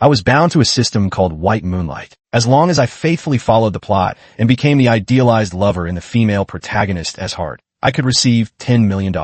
I was bound to a system called white moonlight. As long as I faithfully followed the plot and became the idealized lover in the female protagonist's heart, I could receive $10 million.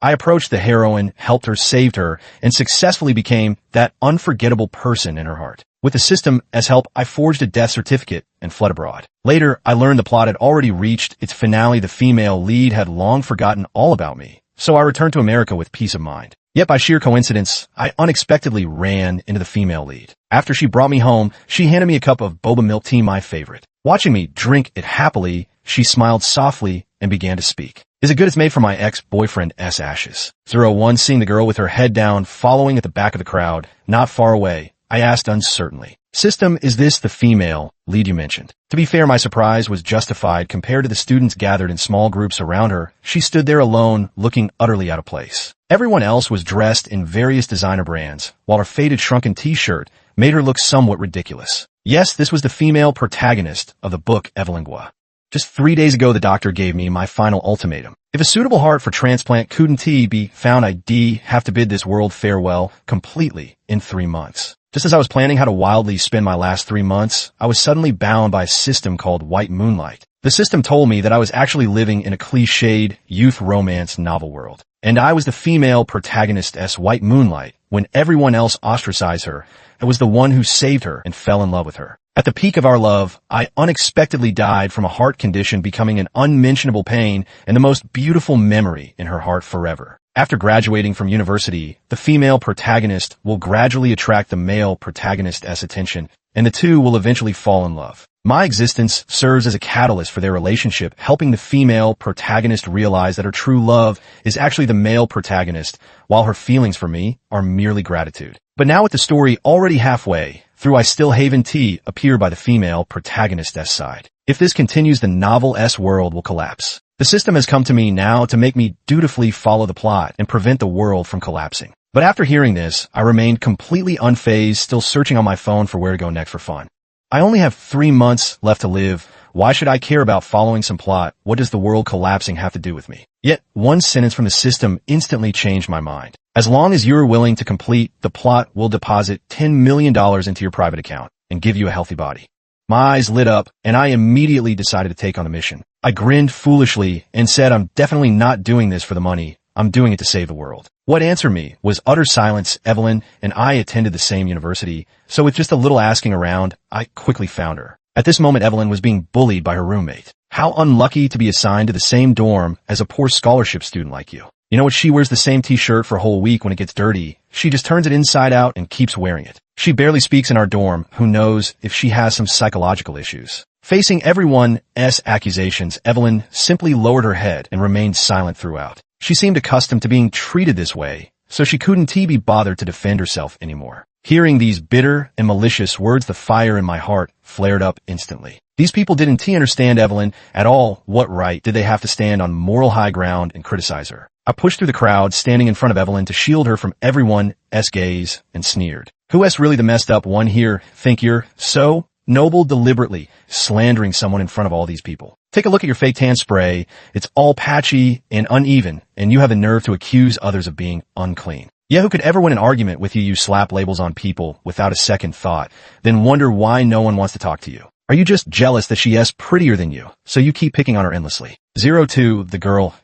I approached the heroine, helped her, saved her, and successfully became that unforgettable person in her heart. With the system as help, I forged a death certificate and fled abroad. Later, I learned the plot had already reached its finale. The female lead had long forgotten all about me, so I returned to America with peace of mind. Yet by sheer coincidence, I unexpectedly ran into the female lead. After she brought me home, she handed me a cup of boba milk tea, my favorite. Watching me drink it happily, she smiled softly and began to speak. Is it good? It's made from my ex-boyfriend's ashes. 01 Seeing the girl with her head down, following at the back of the crowd, not far away, I asked uncertainly, System, is this the female lead you mentioned? To be fair, my surprise was justified compared to the students gathered in small groups around her. She stood there alone, looking utterly out of place. Everyone else was dressed in various designer brands, while her faded shrunken t-shirt made her look somewhat ridiculous. Yes, this was the female protagonist of the book Evelyn Gua. Just 3 days ago, the doctor gave me my final ultimatum. If a suitable heart for transplant couldn't be found, I'd have to bid this world farewell completely in 3 months. Just as I was planning how to wildly spend my last 3 months, I was suddenly bound by a system called white moonlight. The system told me that I was actually living in a cliched youth romance novel world. And I was the female protagonist's white moonlight. When everyone else ostracized her, I was the one who saved her and fell in love with her. At the peak of our love, I unexpectedly died from a heart condition, becoming an unmentionable pain and the most beautiful memory in her heart forever. After graduating from university, the female protagonist will gradually attract the male protagonist's attention, and the two will eventually fall in love. My existence serves as a catalyst for their relationship, helping the female protagonist realize that her true love is actually the male protagonist, while her feelings for me are merely gratitude. But now with the story already halfway through, I still haven tea appear by the female protagonist's side. If this continues, the novel's world will collapse. The system has come to me now to make me dutifully follow the plot and prevent the world from collapsing. But after hearing this, I remained completely unfazed, still searching on my phone for where to go next for fun. I only have 3 months left to live. Why should I care about following some plot? What does the world collapsing have to do with me? Yet, one sentence from the system instantly changed my mind. As long as you're willing to complete the plot, we'll deposit $10 million into your private account and give you a healthy body. My eyes lit up, and I immediately decided to take on the mission. I grinned foolishly and said, I'm definitely not doing this for the money. I'm doing it to save the world. What answered me was utter silence. Evelyn and I attended the same university, so with just a little asking around, I quickly found her. At this moment, Evelyn was being bullied by her roommate. How unlucky to be assigned to the same dorm as a poor scholarship student like you. You know what? She wears the same t-shirt for a whole week. When it gets dirty, she just turns it inside out and keeps wearing it. She barely speaks in our dorm. Who knows if she has some psychological issues? Facing everyone's accusations, Evelyn simply lowered her head and remained silent throughout. She seemed accustomed to being treated this way, so she couldn't be bothered to defend herself anymore. Hearing these bitter and malicious words, the fire in my heart flared up instantly. These people didn't understand Evelyn at all. What right did they have to stand on moral high ground and criticize her? I pushed through the crowd, standing in front of Evelyn to shield her from everyone's gaze, and sneered. Who's really the messed up one here? Think you're so noble, deliberately slandering someone in front of all these people? Take a look at your fake tan spray. It's all patchy and uneven, and you have the nerve to accuse others of being unclean. Yeah, who could ever win an argument with you? You slap labels on people without a second thought, then wonder why no one wants to talk to you. Are you just jealous that she is prettier than you, so you keep picking on her endlessly? 02, the girl's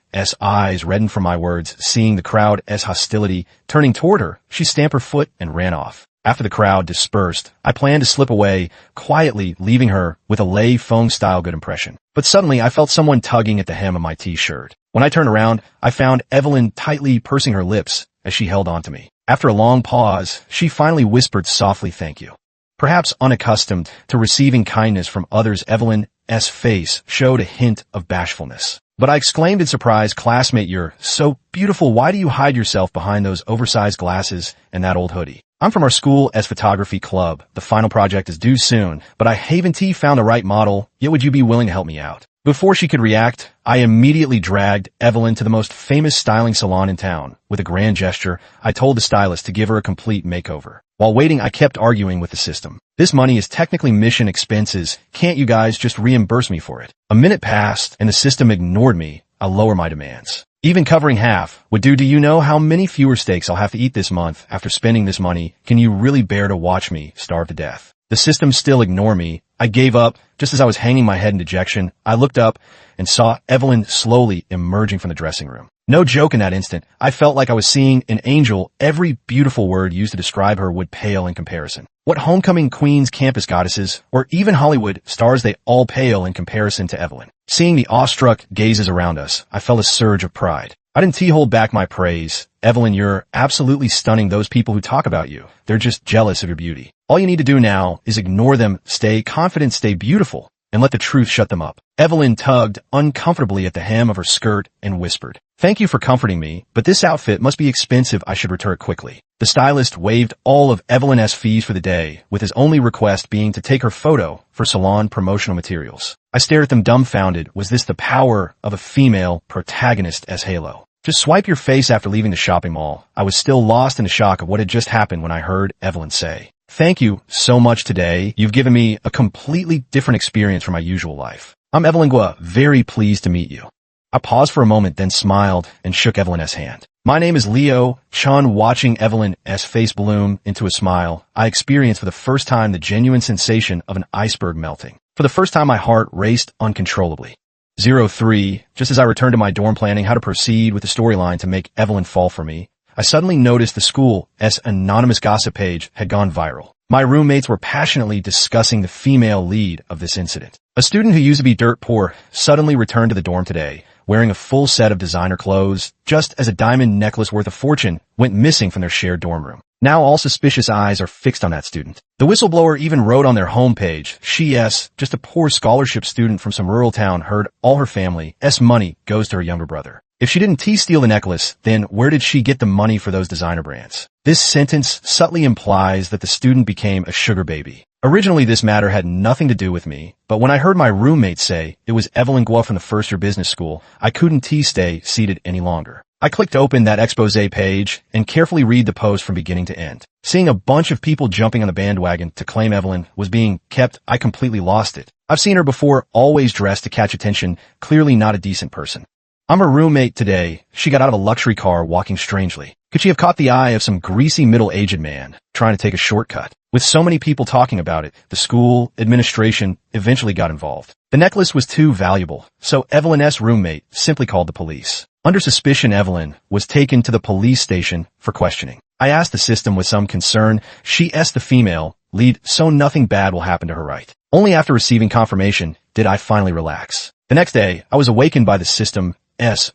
eyes reddened from my words. Seeing the crowd's hostility turning toward her, she stamped her foot and ran off. After the crowd dispersed, I planned to slip away, quietly leaving her with a Lei Feng-style good impression. But suddenly, I felt someone tugging at the hem of my t-shirt. When I turned around, I found Evelyn tightly pursing her lips as she held on to me. After a long pause, she finally whispered softly, "Thank you." Perhaps unaccustomed to receiving kindness from others, Evelyn's face showed a hint of bashfulness. But I exclaimed in surprise, "Classmate, you're so beautiful. Why do you hide yourself behind those oversized glasses and that old hoodie?" I'm from our school's photography club. The final project is due soon, but I haven't found the right model. Yet would you be willing to help me out? Before she could react, I immediately dragged Evelyn to the most famous styling salon in town. With a grand gesture, I told the stylist to give her a complete makeover. While waiting, I kept arguing with the system. This money is technically mission expenses. Can't you guys just reimburse me for it? A minute passed, and the system ignored me. I'll lower my demands. Even covering half would do. Do you know how many fewer steaks I'll have to eat this month after spending this money? Can you really bear to watch me starve to death? The system still ignore me. I gave up. Just as I was hanging my head in dejection, I looked up and saw Evelyn slowly emerging from the dressing room. No joke, in that instant, I felt like I was seeing an angel. Every beautiful word used to describe her would pale in comparison. What homecoming queens, campus goddesses, or even Hollywood stars, they all pale in comparison to Evelyn. Seeing the awestruck gazes around us, I felt a surge of pride. I didn't hold back my praise. Evelyn, you're absolutely stunning. Those people who talk about you, they're just jealous of your beauty. All you need to do now is ignore them, stay confident, stay beautiful, and let the truth shut them up. Evelyn tugged uncomfortably at the hem of her skirt and whispered, "Thank you for comforting me, but this outfit must be expensive. I should return it quickly." The stylist waived all of Evelyn's fees for the day, with his only request being to take her photo for salon promotional materials. I stared at them dumbfounded. Was this the power of a female protagonist as Halo? Just swipe your face after leaving the shopping mall. I was still lost in the shock of what had just happened when I heard Evelyn say, "Thank you so much today. You've given me a completely different experience from my usual life. I'm Evelyn Gua, very pleased to meet you." I paused for a moment, then smiled and shook Evelyn's hand. "My name is Leo Chun." Watching Evelyn's face bloom into a smile, I experienced for the first time the genuine sensation of an iceberg melting. For the first time, my heart raced uncontrollably. 03. Just as I returned to my dorm planning how to proceed with the storyline to make Evelyn fall for me, I suddenly noticed the school's anonymous gossip page had gone viral. My roommates were passionately discussing the female lead of this incident. A student who used to be dirt poor suddenly returned to the dorm today, wearing a full set of designer clothes, just as a diamond necklace worth a fortune went missing from their shared dorm room. Now all suspicious eyes are fixed on that student. The whistleblower even wrote on their homepage, "She's just a poor scholarship student from some rural town, heard all her family's money goes to her younger brother. If she didn't steal the necklace, then where did she get the money for those designer brands?" This sentence subtly implies that the student became a sugar baby. Originally, this matter had nothing to do with me, but when I heard my roommate say it was Evelyn Gua from the first-year business school, I couldn't stay seated any longer. I clicked open that expose page and carefully read the post from beginning to end. Seeing a bunch of people jumping on the bandwagon to claim Evelyn was being kept, I completely lost it. I've seen her before, always dressed to catch attention, clearly not a decent person. I'm her roommate today. She got out of a luxury car walking strangely. Could she have caught the eye of some greasy middle-aged man trying to take a shortcut? With so many people talking about it, the school administration eventually got involved. The necklace was too valuable, so Evelyn's roommate simply called the police. Under suspicion, Evelyn was taken to the police station for questioning. I asked the system with some concern. She's the female lead, so nothing bad will happen to her, right? Only after receiving confirmation did I finally relax. The next day, I was awakened by the system's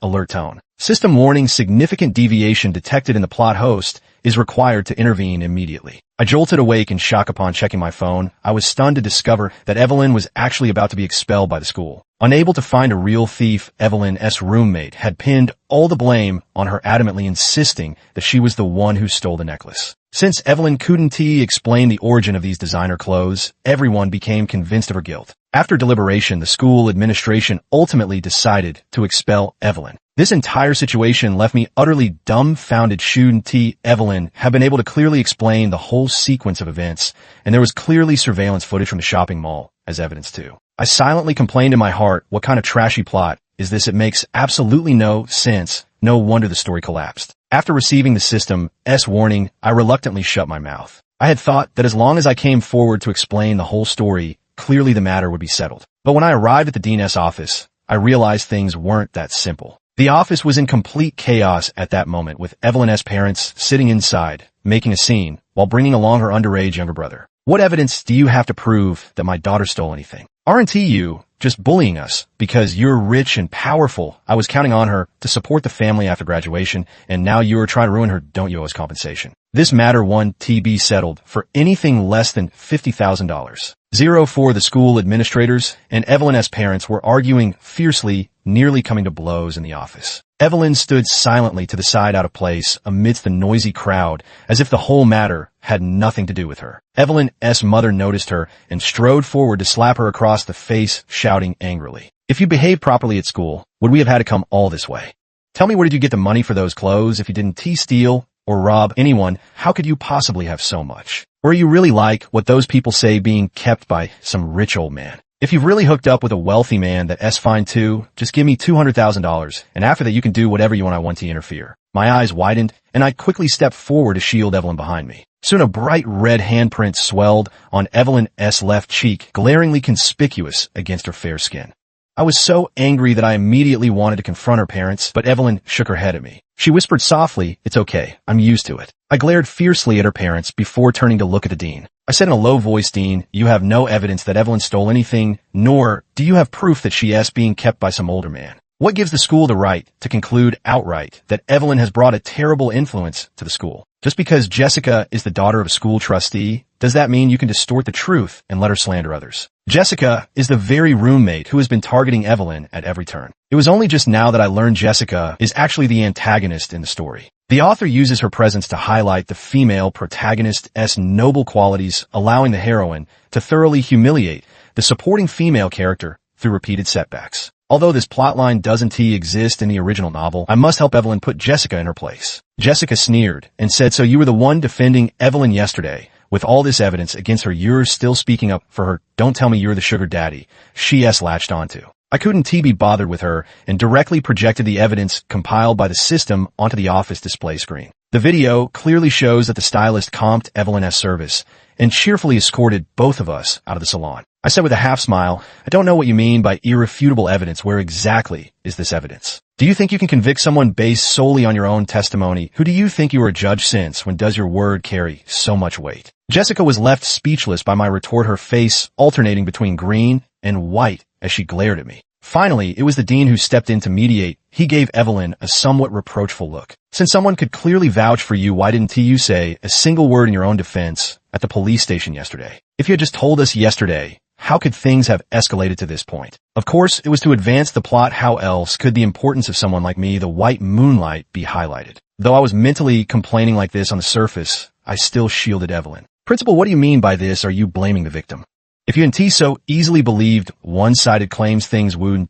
alert tone. System warning: significant deviation detected in the plot. Host is required to intervene immediately. I jolted awake in shock upon checking my phone. I was stunned to discover that Evelyn was actually about to be expelled by the school. Unable to find a real thief, Evelyn's roommate had pinned all the blame on her, adamantly insisting that she was the one who stole the necklace. Since Evelyn couldn't explain the origin of these designer clothes, everyone became convinced of her guilt. After deliberation, the school administration ultimately decided to expel Evelyn. This entire situation left me utterly dumbfounded. Shouldn't Evelyn have been able to clearly explain the whole sequence of events, and there was clearly surveillance footage from the shopping mall as evidence too. I silently complained in my heart, what kind of trashy plot is this? It makes absolutely no sense. No wonder the story collapsed. After receiving the system's warning, I reluctantly shut my mouth. I had thought that as long as I came forward to explain the whole story, clearly the matter would be settled. But when I arrived at the dean's office, I realized things weren't that simple. The office was in complete chaos at that moment, with Evelyn's parents sitting inside, making a scene, while bringing along her underage younger brother. "What evidence do you have to prove that my daughter stole anything? Aren't you just bullying us because you're rich and powerful? I was counting on her to support the family after graduation, and now you are trying to ruin her. Don't you owe us compensation?" This matter won't be settled for anything less than $50,000. 04. The school administrators and Evelyn's parents were arguing fiercely, nearly coming to blows in the office. Evelyn stood silently to the side, out of place amidst the noisy crowd, as if the whole matter had nothing to do with her. Evelyn's mother noticed her and strode forward to slap her across the face, shouting angrily, "If you behaved properly at school, would we have had to come all this way? Tell me, where did you get the money for those clothes? If you didn't steal or rob anyone, how could you possibly have so much? Or are you really like what those people say, being kept by some rich old man?" If you've really hooked up with a wealthy man, that's fine too. Just give me $200,000, and after that you can do whatever you want to interfere. My eyes widened, and I quickly stepped forward to shield Evelyn behind me. Soon a bright red handprint swelled on Evelyn's left cheek, glaringly conspicuous against her fair skin. I was so angry that I immediately wanted to confront her parents, but Evelyn shook her head at me. She whispered softly, "It's okay, I'm used to it." I glared fiercely at her parents before turning to look at the dean. I said in a low voice, "Dean, you have no evidence that Evelyn stole anything, nor do you have proof that she is being kept by some older man. What gives the school the right to conclude outright that Evelyn has brought a terrible influence to the school? Just because Jessica is the daughter of a school trustee, does that mean you can distort the truth and let her slander others? Jessica is the very roommate who has been targeting Evelyn at every turn. It was only just now that I learned Jessica is actually the antagonist in the story. The author uses her presence to highlight the female protagonist's noble qualities, allowing the heroine to thoroughly humiliate the supporting female character through repeated setbacks. Although this plotline doesn't exist in the original novel, I must help Evelyn put Jessica in her place. Jessica sneered and said, "So you were the one defending Evelyn yesterday. With all this evidence against her, you're still speaking up for her. Don't tell me you're the sugar daddy she's latched onto." I couldn't be bothered with her and directly projected the evidence compiled by the system onto the office display screen. The video clearly shows that the stylist comped Evelyn's service and cheerfully escorted both of us out of the salon. I said with a half smile, "I don't know what you mean by irrefutable evidence. Where exactly is this evidence? Do you think you can convict someone based solely on your own testimony? Who do you think you are a judge since? When does your word carry so much weight?" Jessica was left speechless by my retort, her face alternating between green and white as she glared at me. Finally, it was the dean who stepped in to mediate. He gave Evelyn a somewhat reproachful look. "Since someone could clearly vouch for you, why didn't you say a single word in your own defense at the police station yesterday? If you had just told us yesterday, how could things have escalated to this point? Of course, it was to advance the plot. How else could the importance of someone like me, the white moonlight, be highlighted?" Though I was mentally complaining like this on the surface, I still shielded Evelyn. "Principal, what do you mean by this? Are you blaming the victim? If you and so easily believed one-sided claims, things wouldn't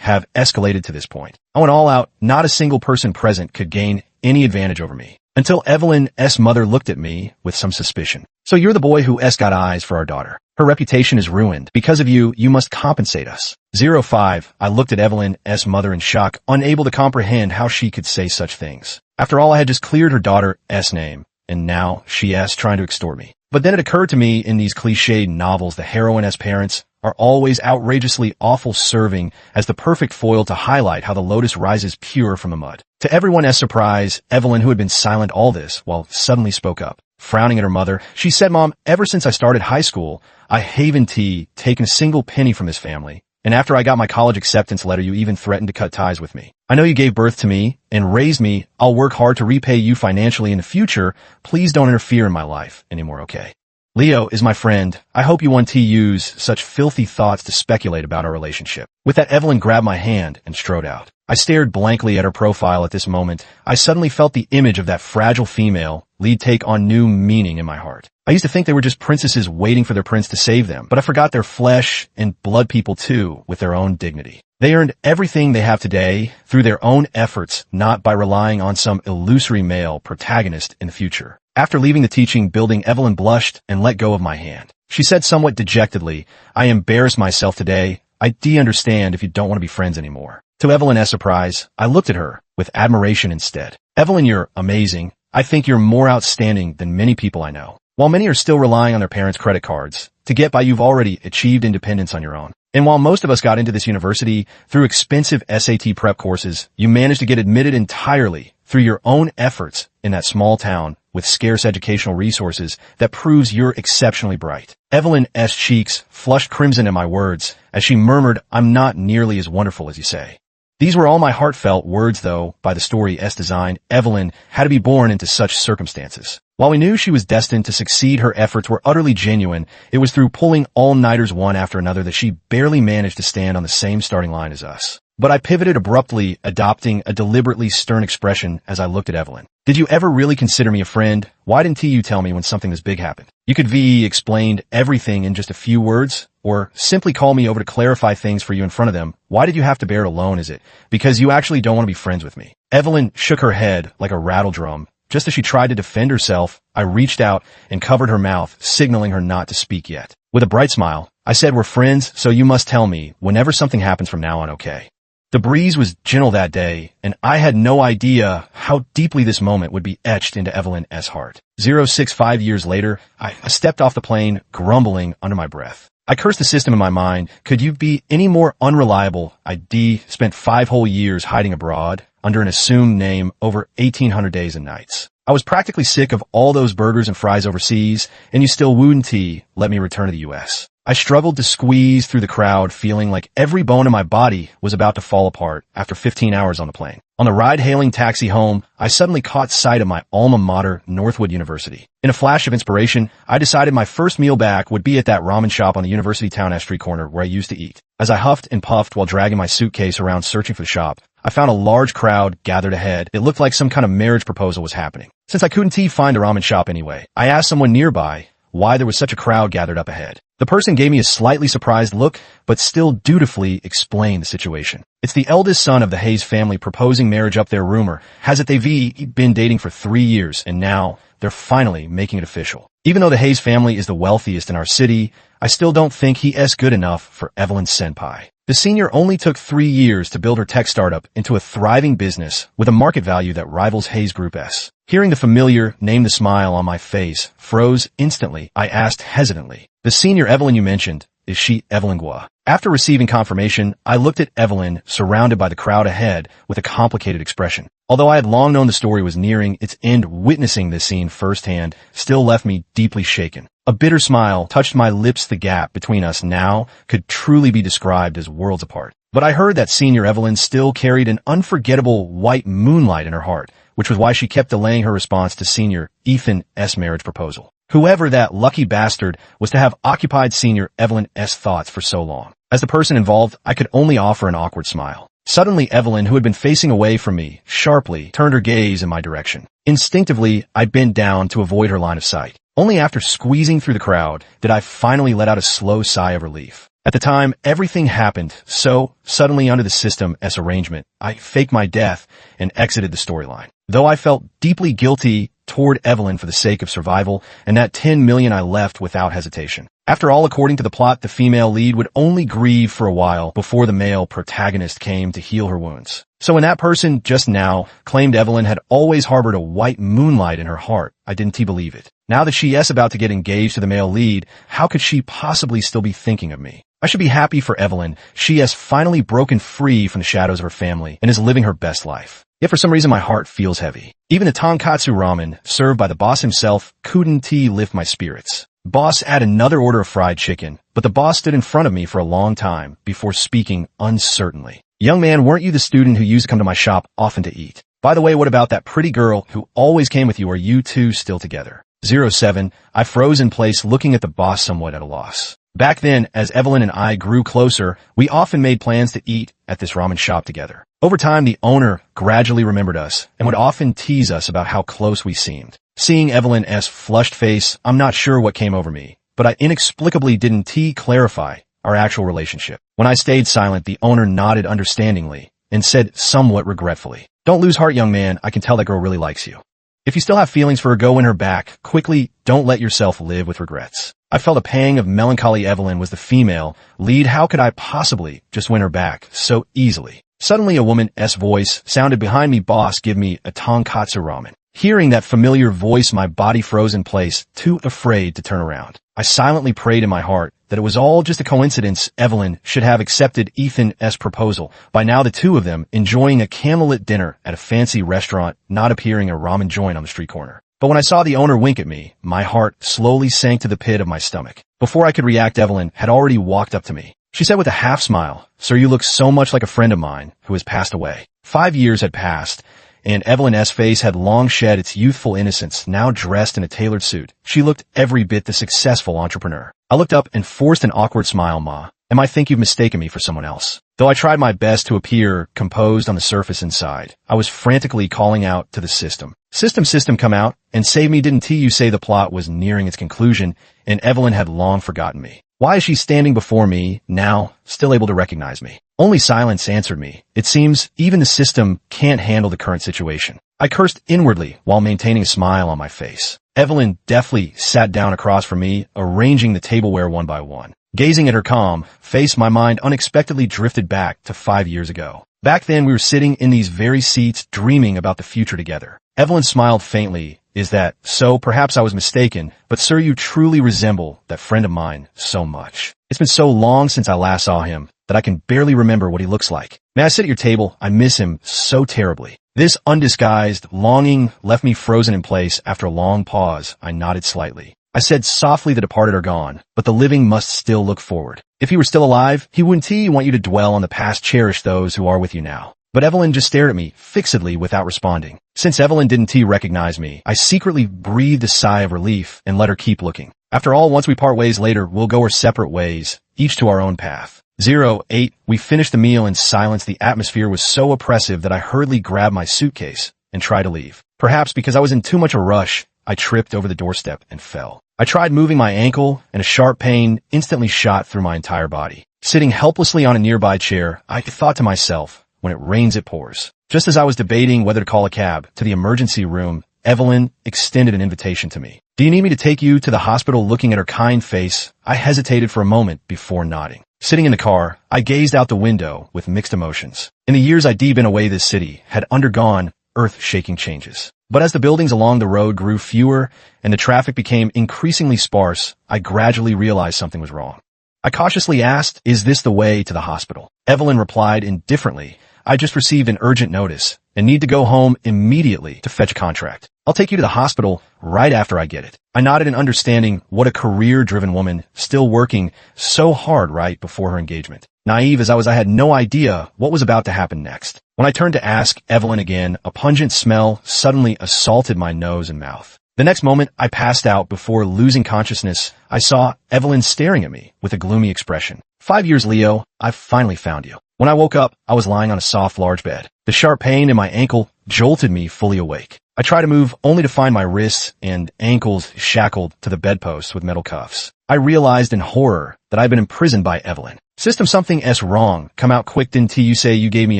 have escalated to this point. I went all out. Not a single person present could gain any advantage over me. Until Evelyn's mother looked at me with some suspicion. So you're the boy who got eyes for our daughter. Her reputation is ruined. Because of you, you must compensate us." 05. I looked at Evelyn's mother in shock, unable to comprehend how she could say such things. After all, I had just cleared her daughter's name, and now she's trying to extort me. But then it occurred to me, in these cliched novels, the heroine's parents are always outrageously awful, serving as the perfect foil to highlight how the lotus rises pure from the mud. To everyone's surprise, Evelyn, who had been silent all this while, suddenly spoke up. Frowning at her mother, she said, "Mom, ever since I started high school, I haven't taken a single penny from this family. And after I got my college acceptance letter, you even threatened to cut ties with me. I know you gave birth to me and raised me. I'll work hard to repay you financially in the future. Please don't interfere in my life anymore, okay? Leo is my friend. I hope you won't use such filthy thoughts to speculate about our relationship." With that, Evelyn grabbed my hand and strode out. I stared blankly at her profile. At this moment, I suddenly felt the image of that fragile female lead take on new meaning in my heart. I used to think they were just princesses waiting for their prince to save them, but I forgot they're flesh and blood people too, with their own dignity. They earned everything they have today through their own efforts, not by relying on some illusory male protagonist in the future. After leaving the teaching building, Evelyn blushed and let go of my hand. She said somewhat dejectedly, "I embarrassed myself today. I understand if you don't want to be friends anymore." To Evelyn's surprise, I looked at her with admiration instead. "Evelyn, you're amazing. I think you're more outstanding than many people I know. While many are still relying on their parents' credit cards to get by, you've already achieved independence on your own. And while most of us got into this university through expensive SAT prep courses, you managed to get admitted entirely through your own efforts in that small town with scarce educational resources. That proves you're exceptionally bright." Evelyn's cheeks flushed crimson at my words as she murmured, "I'm not nearly as wonderful as you say." These were all my heartfelt words, though, by the story's design, Evelyn had to be born into such circumstances. While we knew she was destined to succeed, her efforts were utterly genuine. It was through pulling all-nighters one after another that she barely managed to stand on the same starting line as us. But I pivoted abruptly, adopting a deliberately stern expression as I looked at Evelyn. "Did you ever really consider me a friend? Why didn't you tell me when something this big happened? You could explained everything in just a few words, or simply call me over to clarify things for you in front of them. Why did you have to bear it alone? Is it because you actually don't want to be friends with me?" Evelyn shook her head like a rattle drum. Just as she tried to defend herself, I reached out and covered her mouth, signaling her not to speak yet. With a bright smile, I said we're friends, so you must tell me whenever something happens from now on, okay? The breeze was gentle that day, and I had no idea how deeply this moment would be etched into Evelyn's heart. 065 years later, I stepped off the plane, grumbling under my breath. I cursed the system in my mind. Could you be any more unreliable? I spent 5 whole years hiding abroad under an assumed name over 1,800 days and nights. I was practically sick of all those burgers and fries overseas, and you still wouldn't let me return to the U.S. I struggled to squeeze through the crowd, feeling like every bone in my body was about to fall apart after 15 hours on the plane. On the ride-hailing taxi home, I suddenly caught sight of my alma mater, Northwood University. In a flash of inspiration, I decided my first meal back would be at that ramen shop on the University Town S Street corner where I used to eat. As I huffed and puffed while dragging my suitcase around searching for the shop, I found a large crowd gathered ahead. It looked like some kind of marriage proposal was happening. Since I couldn't find a ramen shop anyway, I asked someone nearby why there was such a crowd gathered up ahead. The person gave me a slightly surprised look, but still dutifully explained the situation. It's the eldest son of the Hayes family proposing marriage up there. Rumor has it they've been dating for 3 years, and now they're finally making it official. Even though the Hayes family is the wealthiest in our city, I still don't think he's good enough for Evelyn Senpai. The senior only took 3 years to build her tech startup into a thriving business with a market value that rivals Hayes Group's. Hearing the familiar name, the smile on my face froze instantly. I asked hesitantly, "The senior Evelyn you mentioned, is she Evelyn Gua?" After receiving confirmation, I looked at Evelyn, surrounded by the crowd ahead, with a complicated expression. Although I had long known the story was nearing its end, witnessing this scene firsthand still left me deeply shaken. A bitter smile touched my lips. The gap between us now could truly be described as worlds apart. But I heard that senior Evelyn still carried an unforgettable white moonlight in her heart, which was why she kept delaying her response to senior Ethan's marriage proposal. Whoever that lucky bastard was to have occupied senior Evelyn's thoughts for so long. As the person involved, I could only offer an awkward smile. Suddenly, Evelyn, who had been facing away from me, sharply turned her gaze in my direction. Instinctively, I bent down to avoid her line of sight. Only after squeezing through the crowd did I finally let out a slow sigh of relief. At the time, everything happened so suddenly under the system's arrangement. I faked my death and exited the storyline. Though I felt deeply guilty toward Evelyn for the sake of survival, and that 10 million I left without hesitation. After all, according to the plot, the female lead would only grieve for a while before the male protagonist came to heal her wounds. So when that person just now claimed Evelyn had always harbored a white moonlight in her heart, I didn't believe it. Now that she's about to get engaged to the male lead, how could she possibly still be thinking of me? I should be happy for Evelyn. She has finally broken free from the shadows of her family and is living her best life. Yet for some reason my heart feels heavy. Even the tonkatsu ramen, served by the boss himself, couldn't lift my spirits. Boss had another order of fried chicken, but the boss stood in front of me for a long time before speaking uncertainly. "Young man, weren't you the student who used to come to my shop often to eat? By the way, what about that pretty girl who always came with you? Are you two still together?" 07. I froze in place, looking at the boss somewhat at a loss. Back then, as Evelyn and I grew closer, we often made plans to eat at this ramen shop together. Over time, the owner gradually remembered us and would often tease us about how close we seemed. Seeing Evelyn's flushed face, I'm not sure what came over me, but I inexplicably didn't clarify our actual relationship. When I stayed silent, the owner nodded understandingly and said somewhat regretfully, "Don't lose heart, young man. I can tell that girl really likes you. If you still have feelings for her, go win her back quickly. Don't let yourself live with regrets." I felt a pang of melancholy. Evelyn was the female lead. How could I possibly just win her back so easily? Suddenly, a woman's voice sounded behind me. "Boss, give me a tonkatsu ramen." Hearing that familiar voice, my body froze in place, too afraid to turn around. I silently prayed in my heart that it was all just a coincidence. Evelyn should have accepted Ethan's proposal. By now, the two of them enjoying a candlelit dinner at a fancy restaurant, not appearing a ramen joint on the street corner. But when I saw the owner wink at me, my heart slowly sank to the pit of my stomach. Before I could react, Evelyn had already walked up to me. She said with a half smile, "Sir, you look so much like a friend of mine who has passed away." 5 years had passed, and Evelyn's face had long shed its youthful innocence. Now dressed in a tailored suit, she looked every bit the successful entrepreneur. I looked up and forced an awkward smile. "Ma, I think you've mistaken me for someone else." Though I tried my best to appear composed on the surface, inside I was frantically calling out to the system. System, come out and save me. Didn't you say the plot was nearing its conclusion and Evelyn had long forgotten me? Why is she standing before me now, still able to recognize me? Only silence answered me. It seems even the system can't handle the current situation. I cursed inwardly while maintaining a smile on my face. Evelyn deftly sat down across from me, arranging the tableware one by one. Gazing at her calm face, my mind unexpectedly drifted back to 5 years ago. Back then, we were sitting in these very seats dreaming about the future together. Evelyn smiled faintly. Is that so? Perhaps I was mistaken, but sir, you truly resemble that friend of mine so much. It's been so long since I last saw him that I can barely remember what he looks like. May I sit at your table? I miss him so terribly. This undisguised longing left me frozen in place. After a long pause, I nodded slightly. I said softly, the departed are gone, but the living must still look forward. If he were still alive, he wouldn't want you to dwell on the past, cherish those who are with you now. But Evelyn just stared at me fixedly without responding. Since Evelyn didn't recognize me, I secretly breathed a sigh of relief and let her keep looking. After all, once we part ways later, we'll go our separate ways, each to our own path. 08. We finished the meal in silence. The atmosphere was so oppressive that I hurriedly grabbed my suitcase and tried to leave. Perhaps because I was in too much a rush, I tripped over the doorstep and fell. I tried moving my ankle, and a sharp pain instantly shot through my entire body. Sitting helplessly on a nearby chair, I thought to myself, when it rains, it pours. Just as I was debating whether to call a cab to the emergency room, Evelyn extended an invitation to me. Do you need me to take you to the hospital? Looking at her kind face, I hesitated for a moment before nodding. Sitting in the car, I gazed out the window with mixed emotions. In the years I'd been away, this city had undergone earth-shaking changes. But as the buildings along the road grew fewer and the traffic became increasingly sparse, I gradually realized something was wrong. I cautiously asked, is this the way to the hospital? Evelyn replied indifferently, I just received an urgent notice and need to go home immediately to fetch a contract. I'll take you to the hospital right after I get it. I nodded in understanding. What a career-driven woman, still working so hard right before her engagement. Naive as I was, I had no idea what was about to happen next. When I turned to ask Evelyn again, a pungent smell suddenly assaulted my nose and mouth. The next moment, I passed out. Before losing consciousness, I saw Evelyn staring at me with a gloomy expression. 5 years, Leo, I've finally found you. When I woke up, I was lying on a soft, large bed. The sharp pain in my ankle jolted me fully awake. I tried to move only to find my wrists and ankles shackled to the bedpost with metal cuffs. I realized in horror that I'd been imprisoned by Evelyn. System, something's wrong. Come out quick. Didn't you say you gave me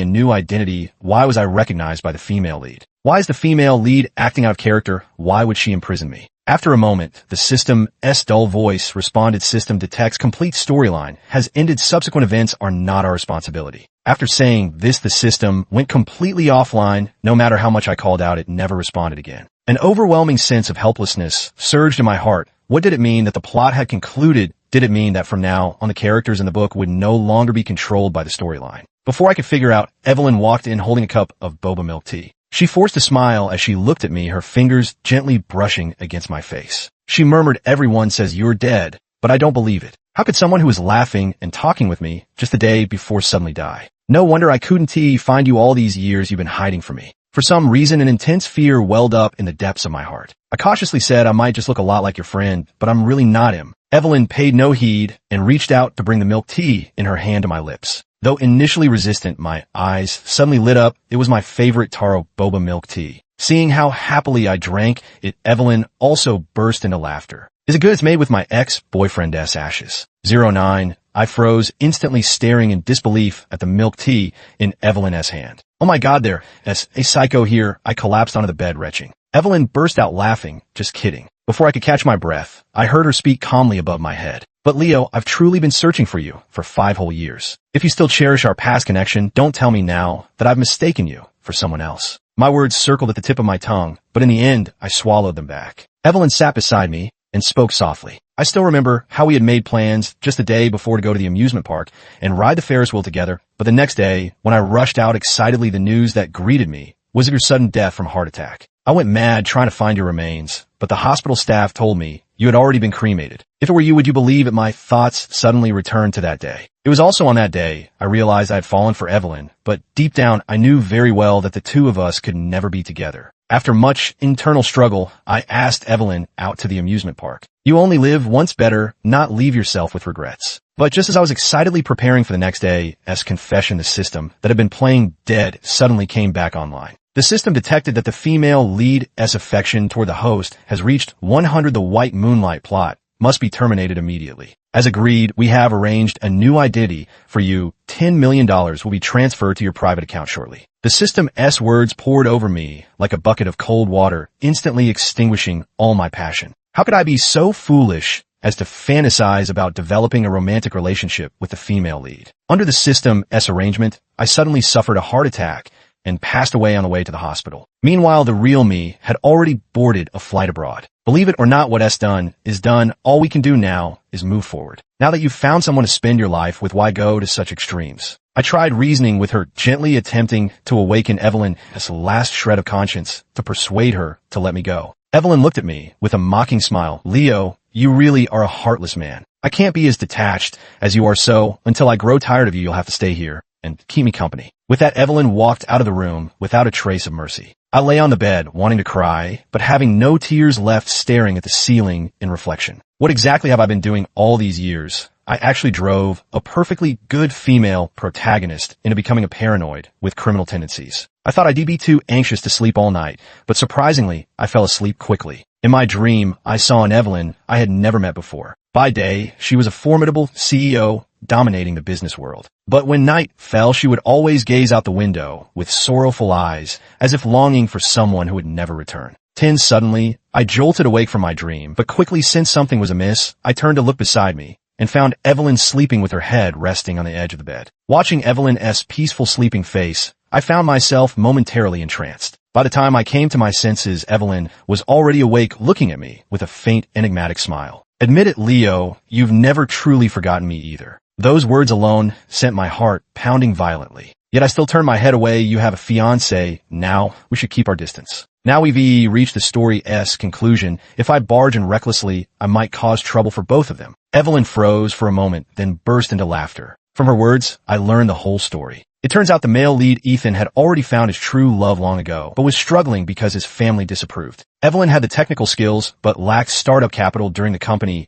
a new identity? Why was I recognized by the female lead? Why is the female lead acting out of character? Why would she imprison me? After a moment, the system's dull voice responded. System detects complete storyline has ended. Subsequent events are not our responsibility. After saying this, the system went completely offline. No matter how much I called out, it never responded again. An overwhelming sense of helplessness surged in my heart. What did it mean that the plot had concluded? Did it mean that from now on the characters in the book would no longer be controlled by the storyline? Before I could figure out, Evelyn walked in holding a cup of boba milk tea. She forced a smile as she looked at me, her fingers gently brushing against my face. She murmured, everyone says you're dead, but I don't believe it. How could someone who was laughing and talking with me just the day before suddenly die? No wonder I couldn't find you all these years. You've been hiding from me. For some reason, an intense fear welled up in the depths of my heart. I cautiously said, I might just look a lot like your friend, but I'm really not him. Evelyn paid no heed and reached out to bring the milk tea in her hand to my lips. Though initially resistant, my eyes suddenly lit up. It was my favorite taro boba milk tea. Seeing how happily I drank it, Evelyn also burst into laughter. Is it good? It's made with my ex-boyfriend's ashes. 09. I froze, instantly staring in disbelief at the milk tea in Evelyn's hand. Oh my God, there's a psycho here. I collapsed onto the bed, retching. Evelyn burst out laughing. Just kidding. Before I could catch my breath, I heard her speak calmly above my head. But Leo, I've truly been searching for you for 5 whole years. If you still cherish our past connection, don't tell me now that I've mistaken you for someone else. My words circled at the tip of my tongue, but in the end, I swallowed them back. Evelyn sat beside me and spoke softly. I still remember how we had made plans just the day before to go to the amusement park and ride the Ferris wheel together, but the next day, when I rushed out excitedly, the news that greeted me was of your sudden death from a heart attack. I went mad trying to find your remains, but the hospital staff told me you had already been cremated. If it were you, would you believe it? My thoughts suddenly returned to that day. It was also on that day I realized I had fallen for Evelyn, but deep down I knew very well that the two of us could never be together. After much internal struggle, I asked Evelyn out to the amusement park. You only live once, better not leave yourself with regrets. But just as I was excitedly preparing for the next day, as confession, the system that had been playing dead suddenly came back online. The system detected that the female lead's affection toward the host has reached 100. The white moonlight plot must be terminated immediately. As agreed, we have arranged a new identity for you. $10 million will be transferred to your private account shortly. The system's words poured over me like a bucket of cold water, instantly extinguishing all my passion. How could I be so foolish as to fantasize about developing a romantic relationship with the female lead. Under the System S arrangement, I suddenly suffered a heart attack and passed away on the way to the hospital. Meanwhile, the real me had already boarded a flight abroad. Believe it or not, what S done is done. All we can do now is move forward. Now that you've found someone to spend your life with, why go to such extremes? I tried reasoning with her, gently attempting to awaken Evelyn's last shred of conscience to persuade her to let me go. Evelyn looked at me with a mocking smile. Leo, you really are a heartless man. I can't be as detached as you are, so until I grow tired of you, you'll have to stay here and keep me company. With that, Evelyn walked out of the room without a trace of mercy. I lay on the bed, wanting to cry, but having no tears left, staring at the ceiling in reflection. What exactly have I been doing all these years? I actually drove a perfectly good female protagonist into becoming a paranoid with criminal tendencies. I thought I'd be too anxious to sleep all night, but surprisingly, I fell asleep quickly. In my dream, I saw an Evelyn I had never met before. By day, she was a formidable CEO dominating the business world. But when night fell, she would always gaze out the window with sorrowful eyes, as if longing for someone who would never return. Suddenly, I jolted awake from my dream, but quickly sensed something was amiss. I turned to look beside me and found Evelyn sleeping with her head resting on the edge of the bed. Watching Evelyn's peaceful sleeping face, I found myself momentarily entranced. By the time I came to my senses, Evelyn was already awake, looking at me with a faint, enigmatic smile. Admit it, Leo, you've never truly forgotten me either. Those words alone sent my heart pounding violently. Yet I still turned my head away. You have a fiancé. Now we should keep our distance. Now we've reached the story's conclusion. If I barge in recklessly, I might cause trouble for both of them. Evelyn froze for a moment, then burst into laughter. From her words, I learned the whole story. It turns out the male lead, Ethan, had already found his true love long ago, but was struggling because his family disapproved. Evelyn had the technical skills, but lacked startup capital during the company's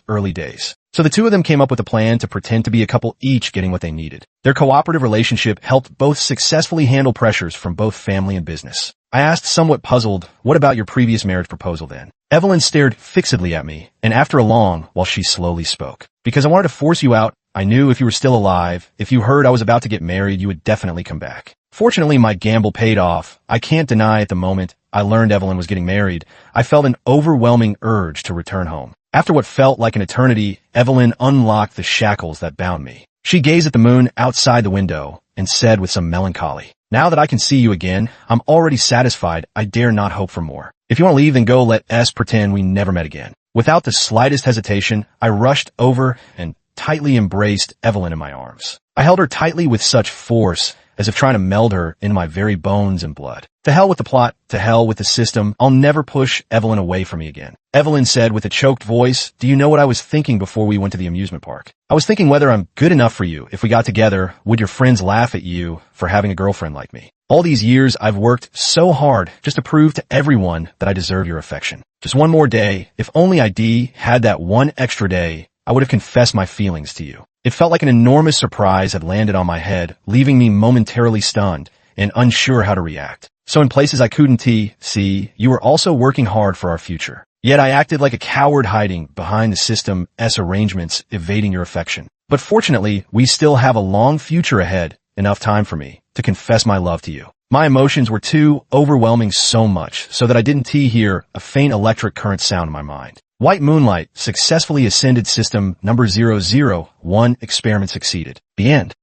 early days. So the two of them came up with a plan to pretend to be a couple, each getting what they needed. Their cooperative relationship helped both successfully handle pressures from both family and business. I asked, somewhat puzzled, what about your previous marriage proposal then? Evelyn stared fixedly at me, and after a long, while she slowly spoke. Because I wanted to force you out. I knew if you were still alive, if you heard I was about to get married, you would definitely come back. Fortunately, my gamble paid off. I can't deny at the moment I learned Evelyn was getting married, I felt an overwhelming urge to return home. After what felt like an eternity, Evelyn unlocked the shackles that bound me. She gazed at the moon outside the window and said with some melancholy, now that I can see you again, I'm already satisfied. I dare not hope for more. If you want to leave, then go. Let us pretend we never met again. Without the slightest hesitation, I rushed over and tightly embraced Evelyn in my arms. I held her tightly with such force, as if trying to meld her into my very bones and blood. To hell with the plot, to hell with the system, I'll never push Evelyn away from me again. Evelyn said with a choked voice, do you know what I was thinking before we went to the amusement park? I was thinking whether I'm good enough for you. If we got together, would your friends laugh at you for having a girlfriend like me? All these years, I've worked so hard just to prove to everyone that I deserve your affection. Just one more day. If only I had that one extra day, I would have confessed my feelings to you. It felt like an enormous surprise had landed on my head, leaving me momentarily stunned and unsure how to react. So in places I couldn't see, you were also working hard for our future. Yet I acted like a coward hiding behind the system's arrangements, evading your affection. But fortunately, we still have a long future ahead, enough time for me to confess my love to you. My emotions were too overwhelming, so much so that I didn't hear a faint electric current sound in my mind. White Moonlight successfully ascended system number 001 experiment succeeded. The end.